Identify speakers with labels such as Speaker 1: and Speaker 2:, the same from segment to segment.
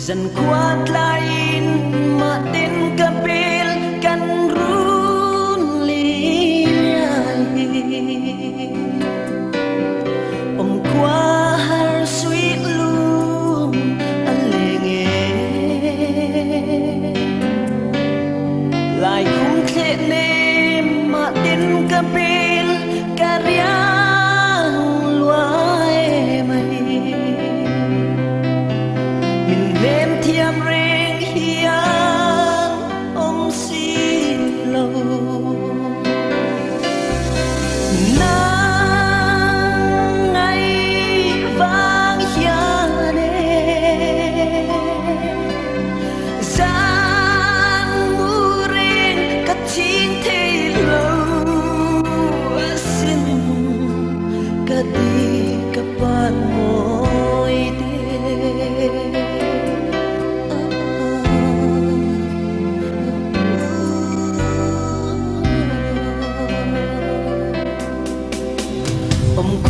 Speaker 1: dần qua lain mà đến kapil kan run liliai qua har sweet lum alenge lại không thể nên mà đến kapil karyang luai mai mình lên thiam reng hiang ông xin lâu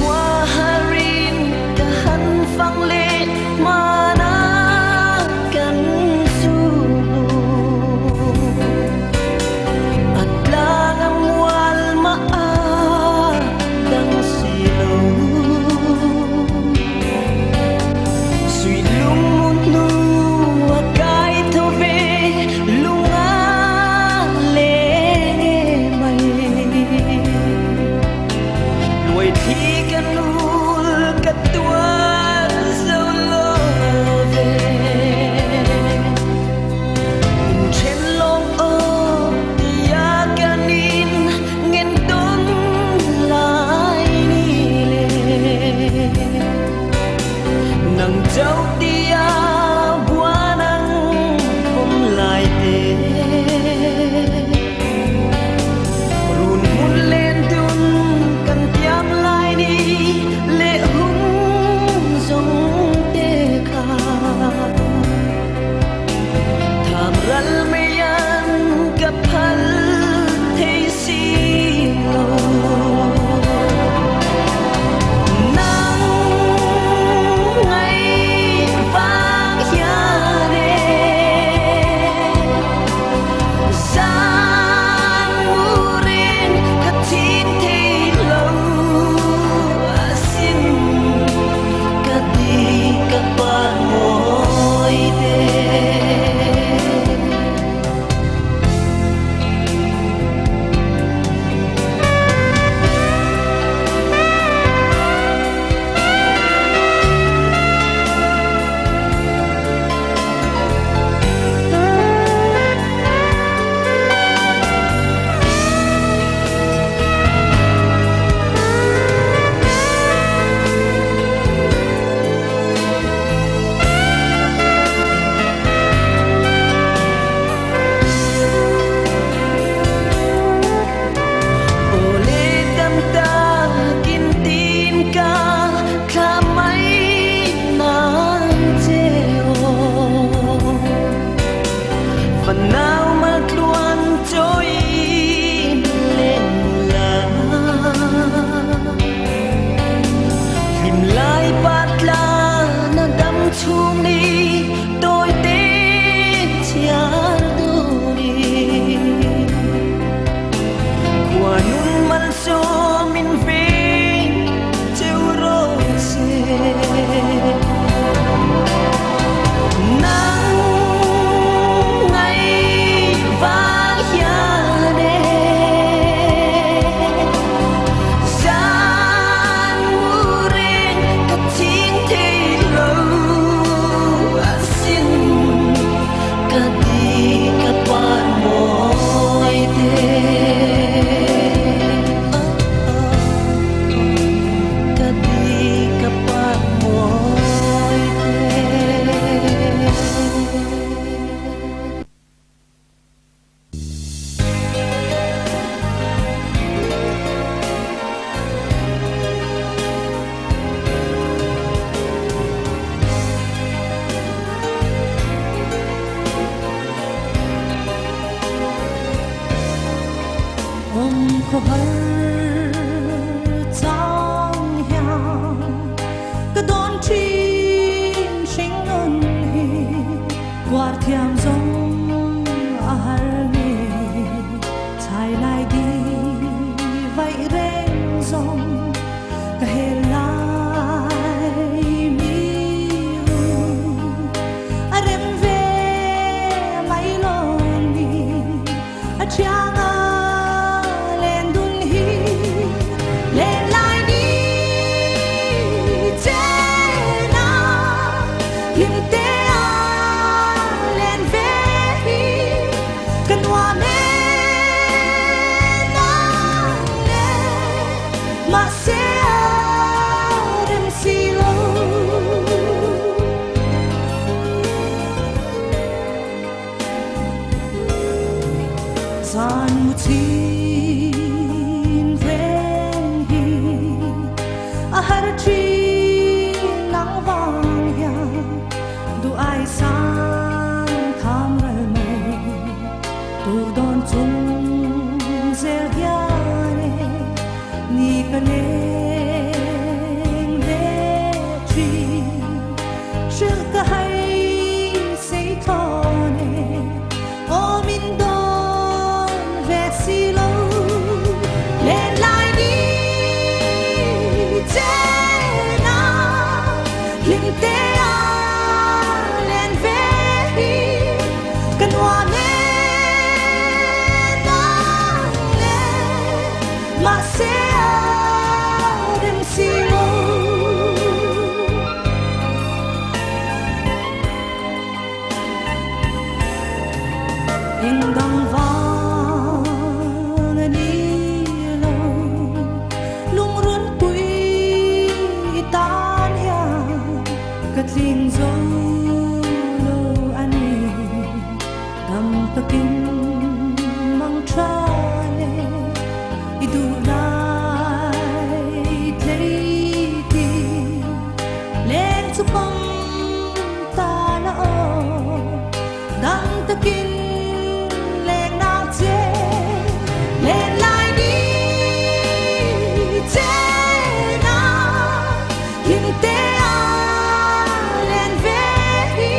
Speaker 1: qua harin kahan phang le mana kan su at lang ang wal maa dang silo sui lung mun nu akai to ve lunga le mai nuôi thi kan ul katuan solo ve chen long o tia kanin ngen don lai ni le nang châu tia buanang không lại te run mun lên tun kan tiam lai ni le hung zong te kha tham ral me yan ka phal thei si lo nang ngai vang ya ne sang murin ka tin thei lo asin ka di ka pa moi de phần nào mà luôn trôi lên là tìm lại bát la na đắm chung đi tôi tên chia đôi đi qua nun man so min về chiều rose
Speaker 2: har tri nang wang ya du ai sang tham ral mai tur don chung zel ya ne ni ka ne le tri shil ka hai sei thone o min don ve si lo le lai ni te na ling te a len ve hi kan wa ne na le ma se a dem si lo in dang vang ni lo lung run pui tan ya katling zo lo ani dam takin mang tra ne idu lai tlei ti len chu pang ta na o dam takin len na che len lai ni che na yin te a len ve hi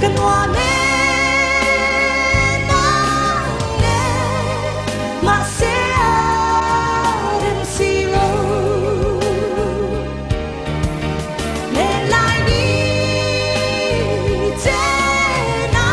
Speaker 2: kan wa me na le ma se a dem si lo len lai ni che na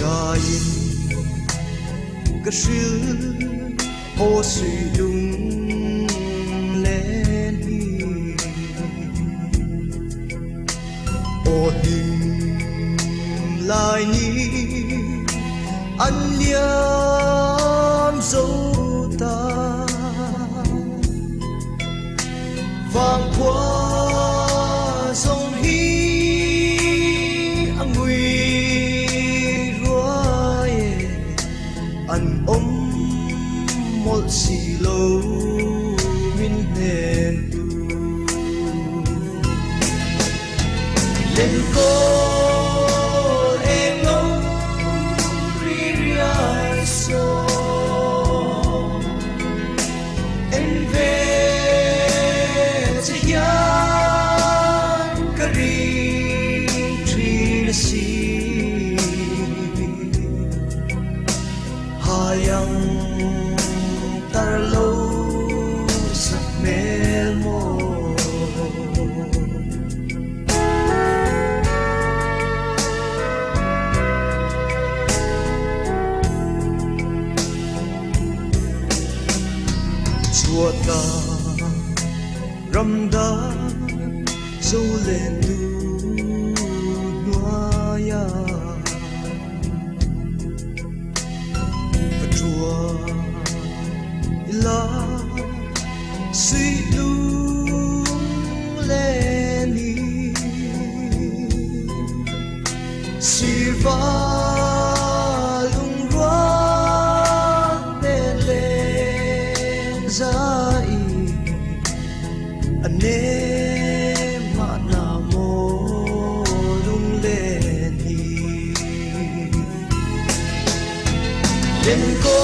Speaker 3: Sa yin ka shil o sui lung len hi o him lai ni an liam zo ta vang qua sông hi ang nguy ruai an mol si lo min hen tu lên cô em ngóng ri ri ai so em về hayang tarlo sa mel mo chua ta ramda zo lên tu noaya la suy lung lên đi silva lung ruan bên lên dai ane mana mo lung lên đi lên cô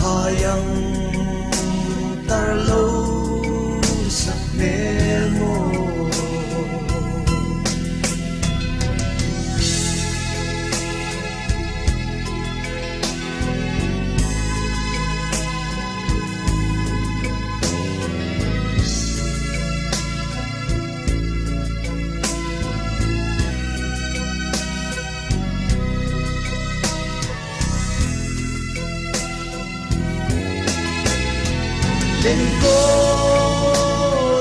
Speaker 3: hayang tarlo sa mel mo lên cô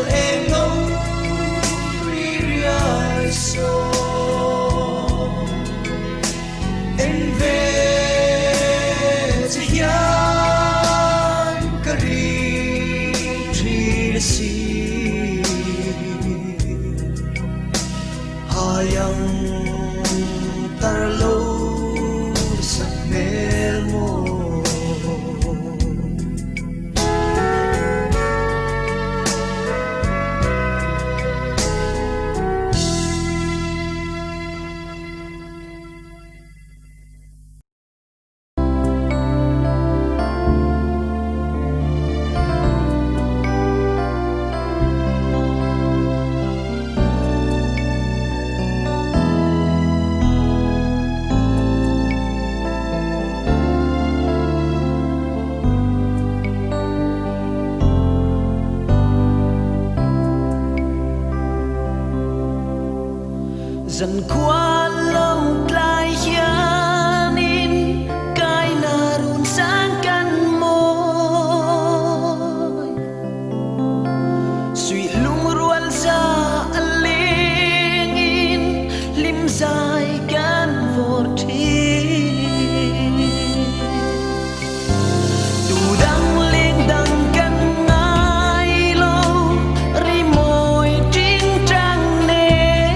Speaker 3: em ngóng ri ri ai so em về cho hian ka ri ri si hayang tarlo sa mel mo dần qua lâu lại hian in cái na run sang căn môi suy lung ruan ra linh in lim dài gan vô thi đủ đắng lên đắng căn ai lâu ri môi trinh trăng nè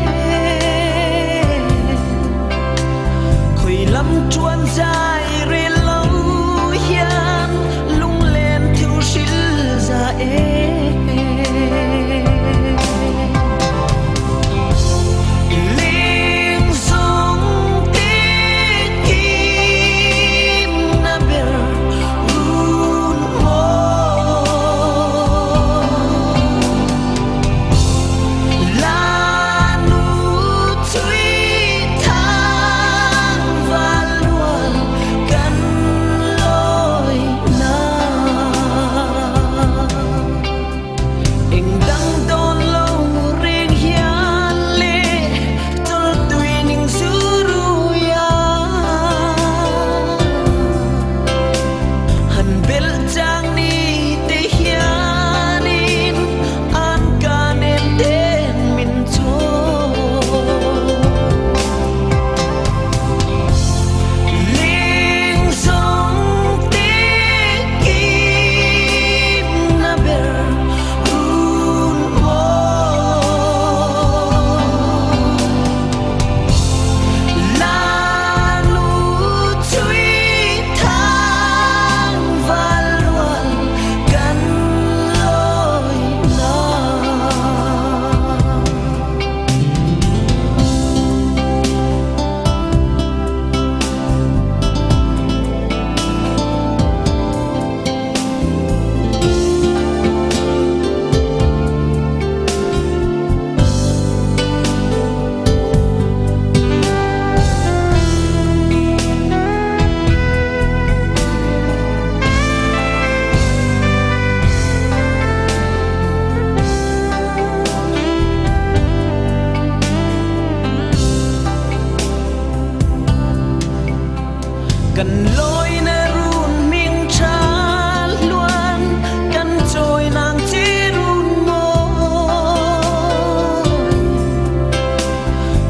Speaker 3: cần lối nơi run mình trả luôn cần trôi nàng chỉ run môi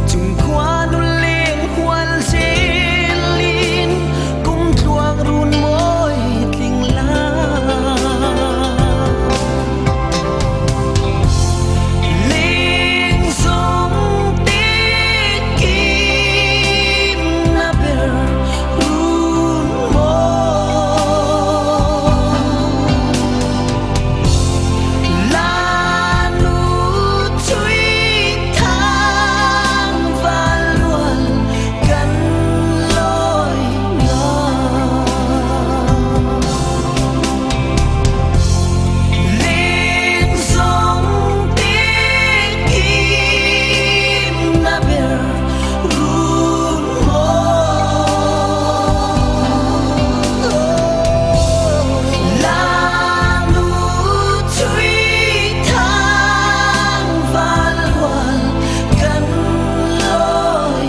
Speaker 3: chung qua nu lên khoan dễ linh cũng thuang run môi tình la linh sống tiếc kim na ber run môi là nu chui thang và luôn gần lối ngờ linh sống tiếc kim na ber run môi là nu chui thang và luôn gần lối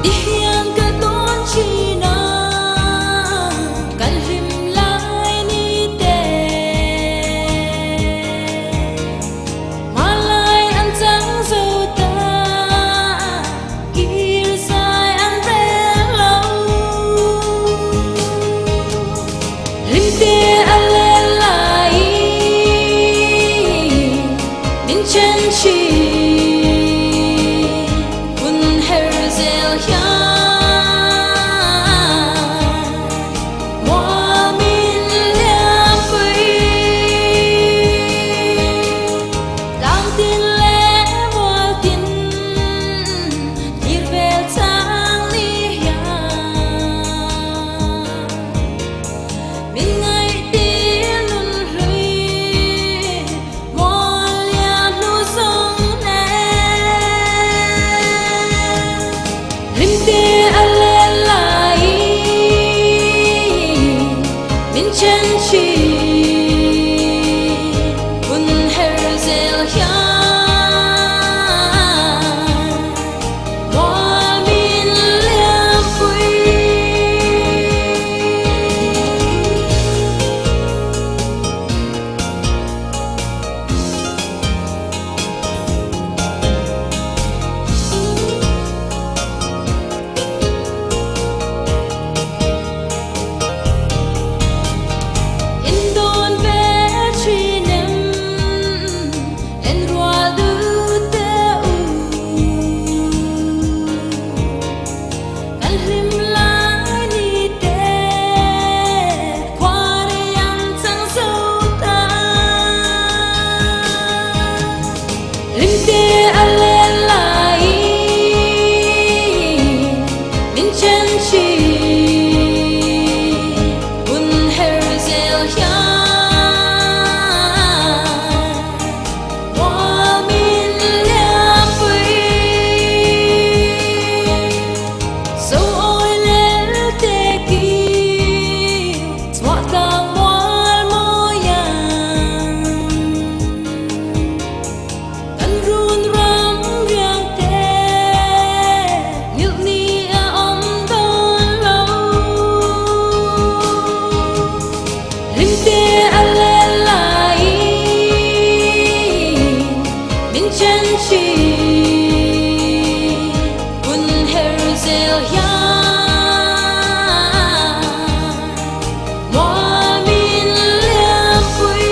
Speaker 2: đi hiền cả tôn chi na cần rim lại ni tê mà lại ăn trắng dâu ta kia dài ăn bé lâu rim tê ăn lên lại đến chân chi kun herzel ya wa min liam pui lang tin le wa tin dir vel sang li ya min ngai tin nun hlui mo liam nu song ne lim te ale lai min chen chi kun herzel ya wa min liam pui in don ve chi nem en rua du te u kan lim lai ni te kwa re yang sang so ta lim te ale lai min chen chi kun herzel ya wa min liam pui so oi lel te ki swat ka wal mo yang kan run ram riang te nil ni a om don lo lim te ale lai min chen chi kun herzel ya wa min liam pui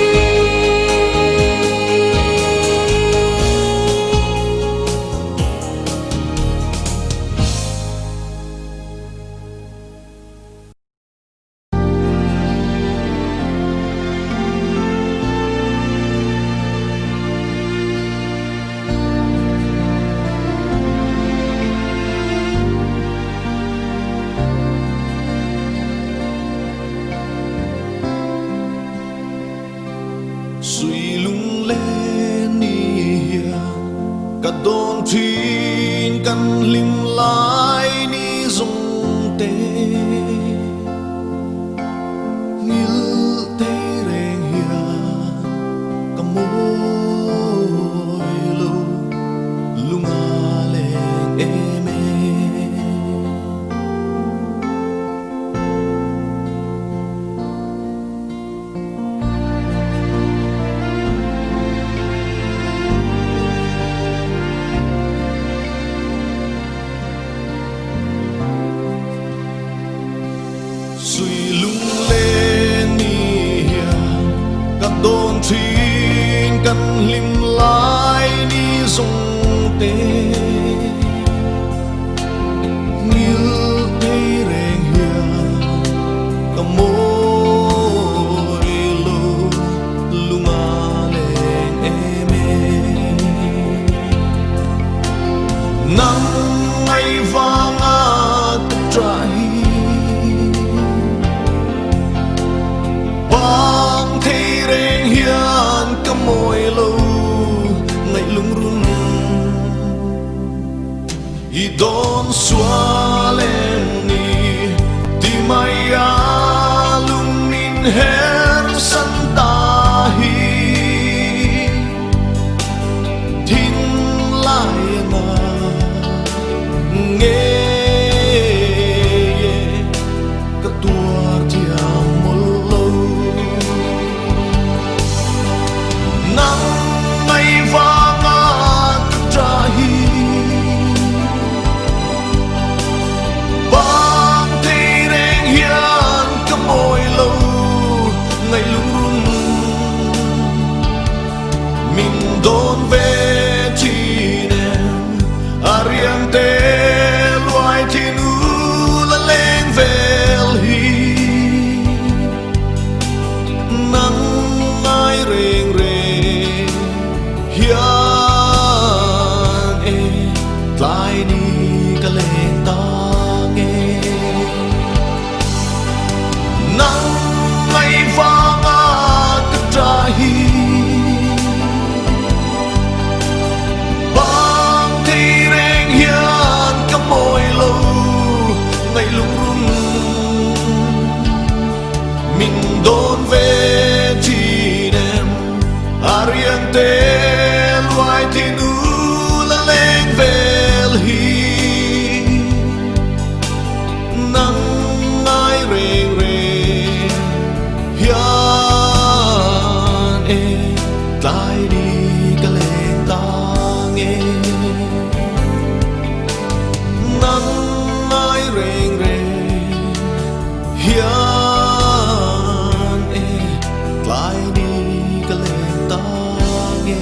Speaker 4: thiên căn lim lại ni dung tê như tê rèn hiền cầm môi lu lung à lên em suy lung lên ni các đồn thiên căn lim lại ni dung tê như tê rèn hiền cầm môi lu lung à lên em nắng ngày vàng à trái bang thi rèn hiền cầm môi lâu ngày lung rung i don xóa lên ni ti mai a lung min her san ta hi tin lại mà nghe các tua thiam một lâu nắng ngày vàng à trahi bang thi rèn hiền cầm môi lâu ngày lung rung mình đón về chỉ nên ariente loài thì nu là lên về hi nắng ai rèn rèn hiền lại đi cả lên ta nghe nắng ngày vàng à trahi bang thi rèn hiền cầm môi lâu ngày lung rung mình đón về chỉ đem ariente loài thì nu là lên về hi nắng ai rèn rèn hiền lại đi cả lên ta nghe nắng ai rèn rèn hiền lại đi cả lên ta nghe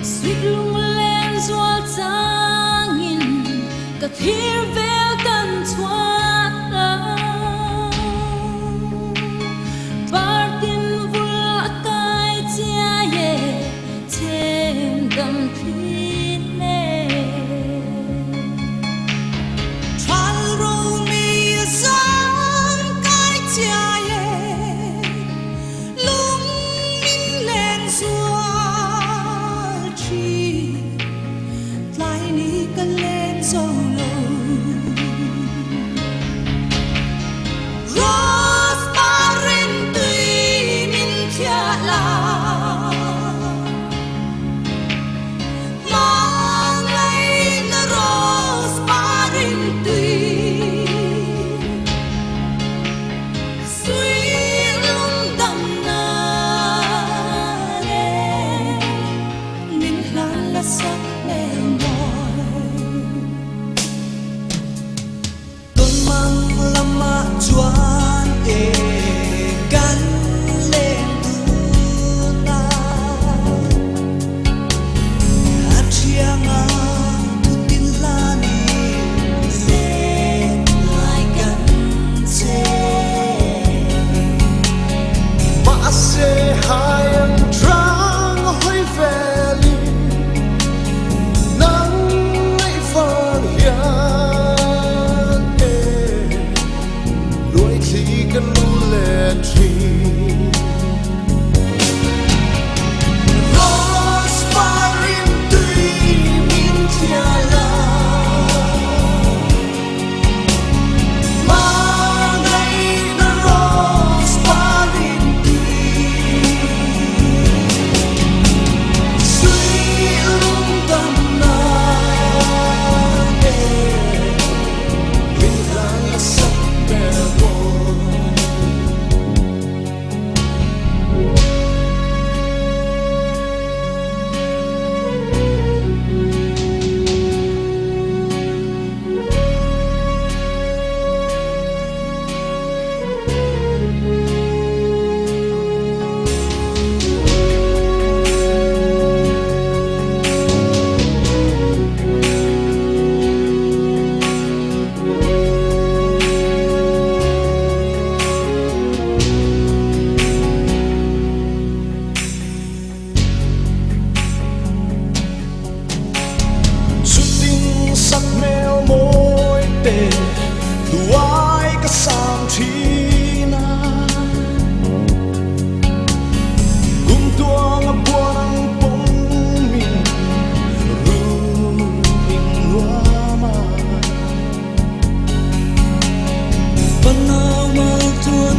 Speaker 2: suýt lung lên gió trắng cả thiên về cần thoát bar tin vui cái chia ye thêm đầm thiên nè
Speaker 3: Thoan ru mi sang cái chia ye lung min lên xua chi lại ni cả lên sâu lâu Rosmarin tùy min chia la mang lên Rosmarin tùy suy lung đầm na min lan là sắc em mỏi tôn mang lama chuan
Speaker 4: thì cần lu lệ thì Rosmarin tùy min chia la mà ngày đã Rosmarin tùy suy lung tâm na bình rang sắc bè vội sắc mèo môi tê duai ka sam thina kum tuang a buang pong min ru in wama
Speaker 2: Panau mau tuan